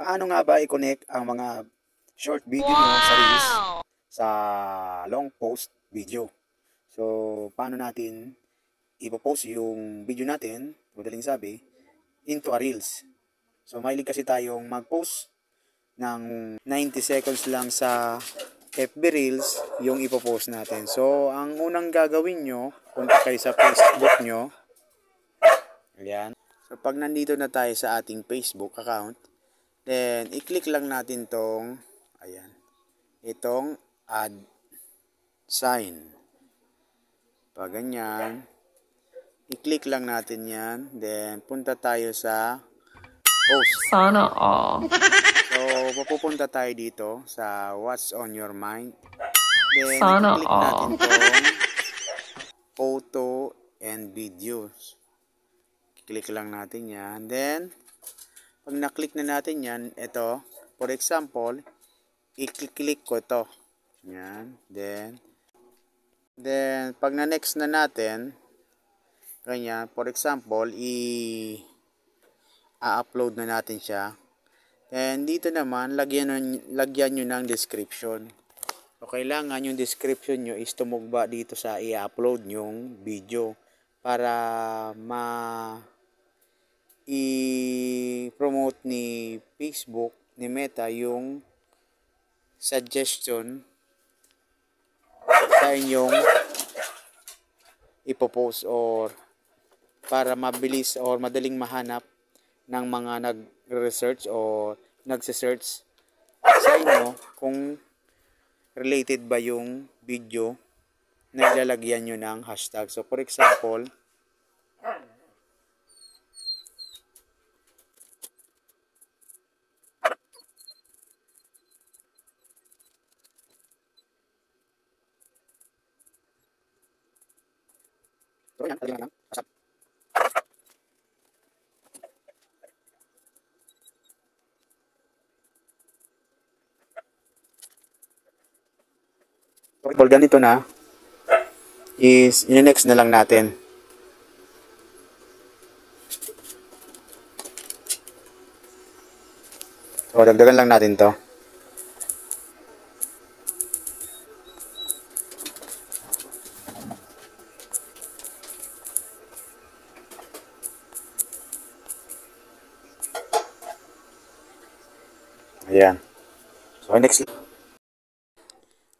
Paano nga ba i-connect ang mga short video nyo sa Reels sa long post video? So, paano natin ipopost yung video natin, madaling sabi, into a Reels? So, mahilig kasi tayong mag-post ng 90 seconds lang sa FB Reels yung ipopost natin. So, ang unang gagawin nyo, punta kayo sa Facebook nyo. Ayan. So, pag nandito na tayo sa ating Facebook account, then, i-click lang natin tong, ayan, itong add sign. Pag ganyan, i-click lang natin yan. Then, punta tayo sa post. Sana all. So, pupunta tayo dito sa what's on your mind. Then, Sana i-click all. natin tong photo and videos. Click lang natin yan. Then, pag na-click na natin yan, ito, for example, i-click ko ito. Yan. Then, pag na-next na natin, ganyan, for example, i-upload na natin siya. Then, dito naman, lagyan nyo ng description. So, kailangan yung description nyo is tumugba dito sa i-upload yung video para i-promote ni Facebook, ni Meta, yung suggestion sa inyong ipopost or para mabilis or madaling mahanap ng mga nag-research o nagse-search sa inyo kung related ba yung video na ilalagyan nyo ng hashtag. So, for example, so, yan, lagyan lang. So, pag ganito na, is in-next na lang natin. So, dagdagan lang natin to. Ayan. So,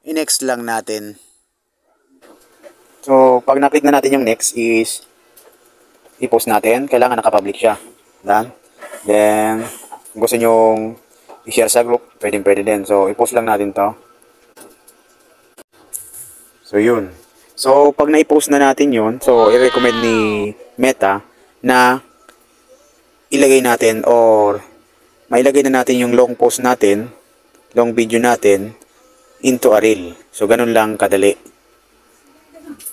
i-next lang natin. So, pag na-click na natin yung next is i-post natin. Kailangan nakapublic siya. Then, kung gusto nyong i-share sa group, pwede din. So, i-post lang natin to. So, yun. So, pag na-post na natin yun, so, i-recommend ni Meta na ilagay natin or mailagay na natin yung long post natin, long video natin, into a reel. So, ganun lang kadali.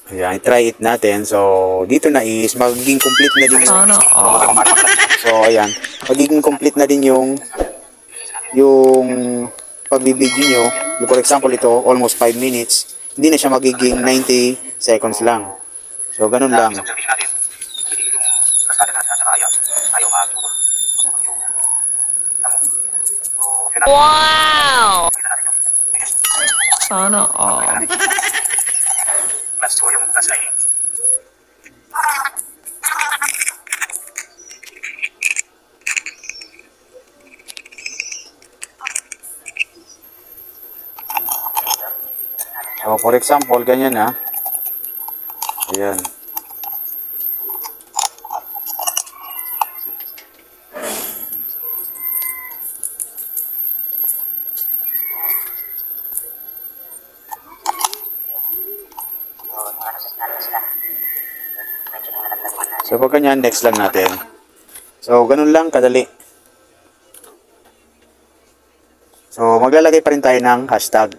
Ayan, try it natin. So, dito na is magiging complete na din yung so, ayan, magiging complete na din yung pagbibideo nyo. For example, ito, almost 5 minutes. Hindi na siya magiging 90 seconds lang. So, ganun lang. Wow! Sana all. So, for example, ganyan na. Ayan. So, pag ganyan, next lang natin. So, ganun lang kadali. So, maglalagay pa rin tayo ng hashtag.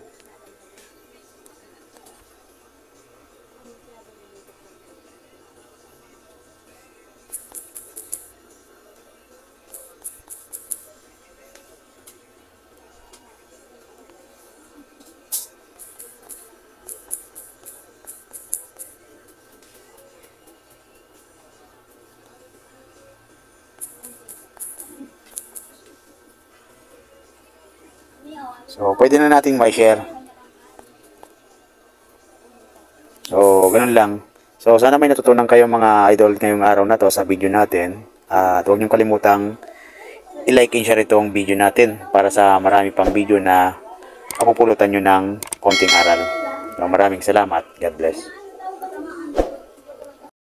So, pwede na nating ma-share. So, ganun lang. So, sana may natutunan kayo mga idol ngayong araw na to sa video natin. At huwag niyong kalimutang i-like and share itong video natin para sa marami pang video na mapupulutan nyo ng konting aral. So, maraming salamat. God bless.